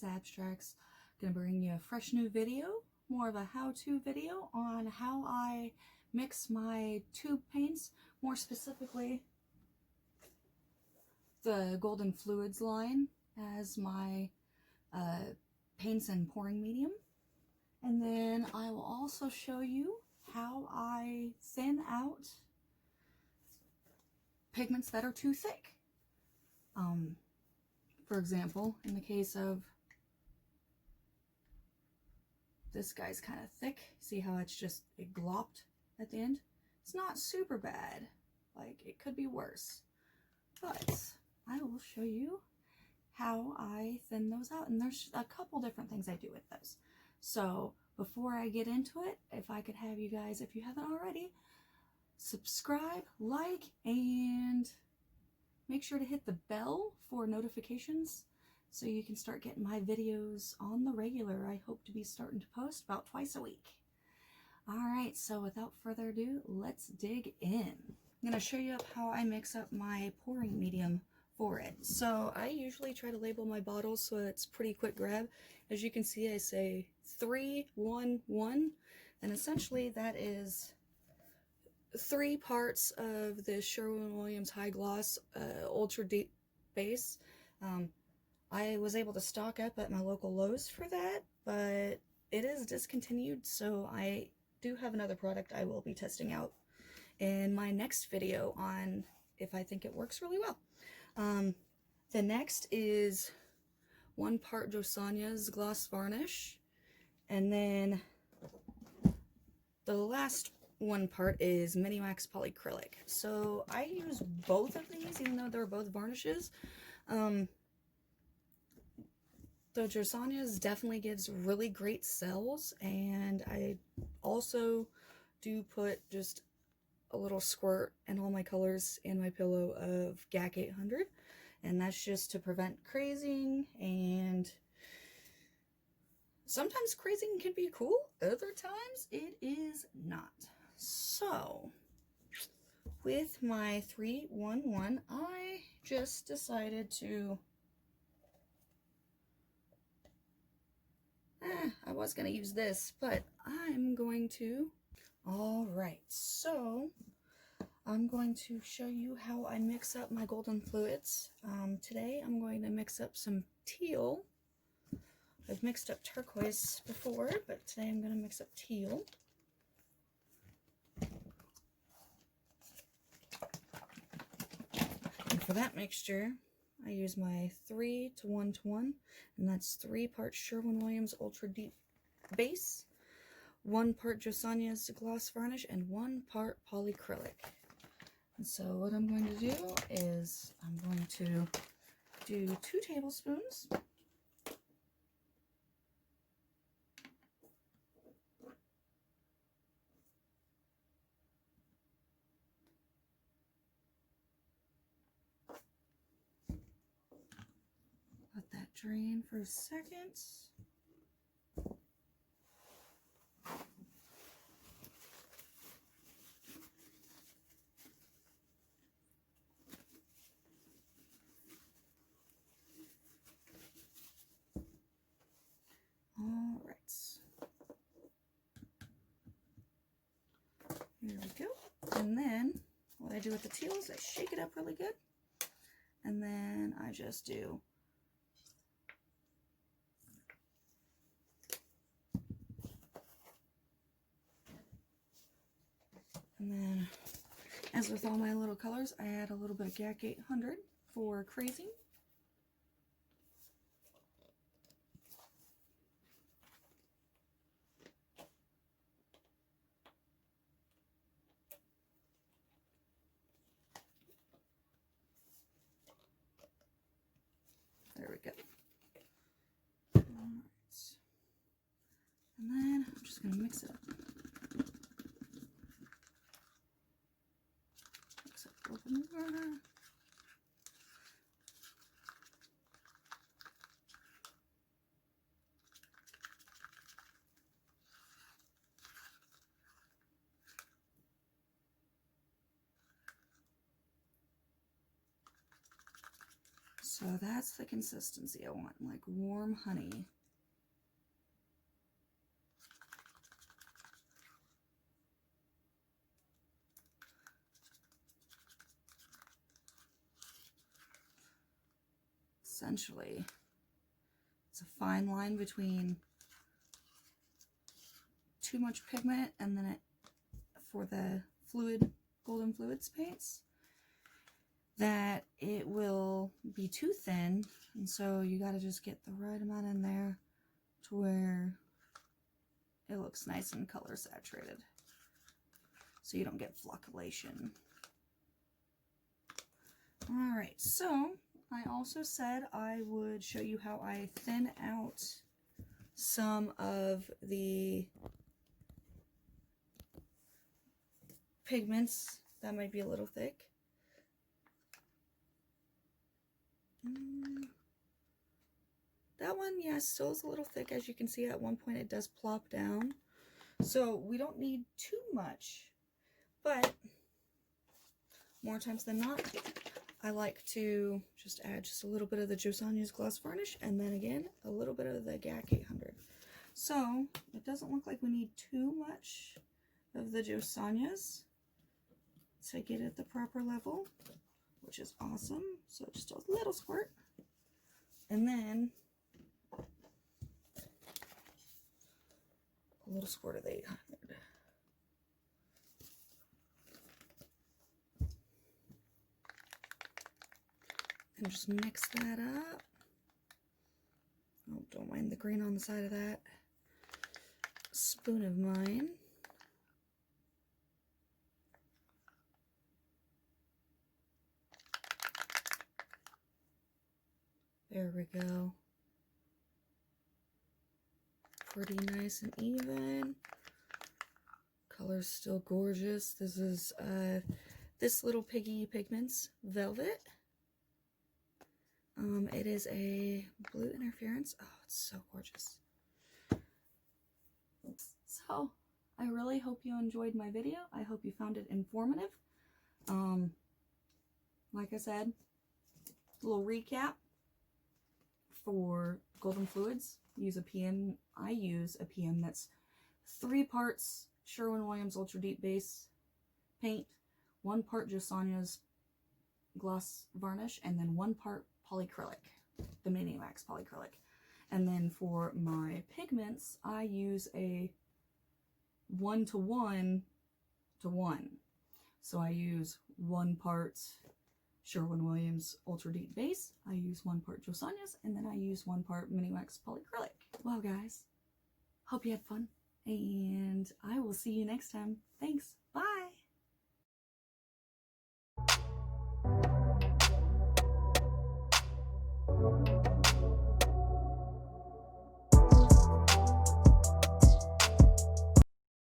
Abstracts. Gonna bring you a fresh new video, more of a how-to video on how I mix my tube paints, more specifically the Golden Fluids line as my paints and pouring medium. And then I will also show you how I thin out pigments that are too thick. For example, in the case of this guy's kind of thick. See how it glopped at the end? It's not super bad. Like, it could be worse. But I will show you how I thin those out. And there's a couple different things I do with those. So before I get into it, if I could have you guys, if you haven't already, subscribe, like, and make sure to hit the bell for notifications so you can start getting my videos on the regular. I hope to be starting to post about twice a week. Alright, so without further ado, let's dig in. I'm going to show you how I mix up my pouring medium for it. So I usually try to label my bottles so it's pretty quick grab. As you can see, I say 3, 1, 1, and essentially that is 3 parts of the Sherwin-Williams High Gloss Ultra Deep Base. I was able to stock up at my local Lowe's for that, but it is discontinued, so I do have another product I will be testing out in my next video on if I think it works really well. The next is 1 part Josania's Gloss Varnish, and then the last 1 part is Mini Wax Polycrylic. So I use both of these, even though they're both varnishes. The Josania's definitely gives really great cells, and I also do put just a little squirt in all my colors in my pillow of GAC 800, and that's just to prevent crazing. And sometimes crazing can be cool, other times it is not. So with my 3-1-1, I just decided to I was going to use this, but I'm going to. Alright, so I'm going to show you how I mix up my golden fluids. Today I'm going to mix up some teal. I've mixed up turquoise before, but today I'm going to mix up teal. And for that mixture, I use my 3-to-1-to-1, and that's 3 parts Sherwin-Williams Ultra Deep Base, 1 part Josania's Gloss Varnish, and 1 part Polycrylic. And so what I'm going to do is I'm going to do 2 tablespoons. Let that drain for a second. All right. Here we go. And then what I do with the teal is I shake it up really good. And then I just do and then, as with all my little colors, I add a little bit of GAC 800 for crazing. There we go. All right. And then I'm just going to mix it up. Mix up a little bit more. So that's the consistency I want, like warm honey. Essentially, it's a fine line between too much pigment and then for the fluid, golden fluids paints, that it will be too thin, and so you got to just get the right amount in there to where it looks nice and color saturated, so you don't get flocculation. Alright, so I also said I would show you how I thin out some of the pigments that might be a little thick. That one, yeah, still is a little thick. As you can see, at one point it does plop down. So we don't need too much, but more times than not, I like to just add just a little bit of the Josania's gloss varnish, and then again, a little bit of the GAC 800. So it doesn't look like we need too much of the Josania's to get at the proper level, which is awesome. So just a little squirt, and then a little squirt of the 800. And just mix that up. Oh, don't mind the green on the side of that spoon of mine. There we go. Pretty nice and even. Color's still gorgeous. This is This Little Piggy Pigments Velvet. It is a blue interference. Oh, it's so gorgeous. So, I really hope you enjoyed my video. I hope you found it informative. Like I said, a little recap for golden fluids. Use a PM. I use a PM that's 3 parts Sherwin-Williams Ultra Deep Base paint, 1 part Josania's gloss varnish, and then 1 part polycrylic, the Minimax polycrylic. And then for my pigments, I use a 1:1 to 1. So I use 1 part Sherwin-Williams Ultra Deep Base, I use 1 part Josania's, and then I use 1 part Minimax polycrylic. Well, guys, hope you had fun, and I will see you next time. Thanks. Bye.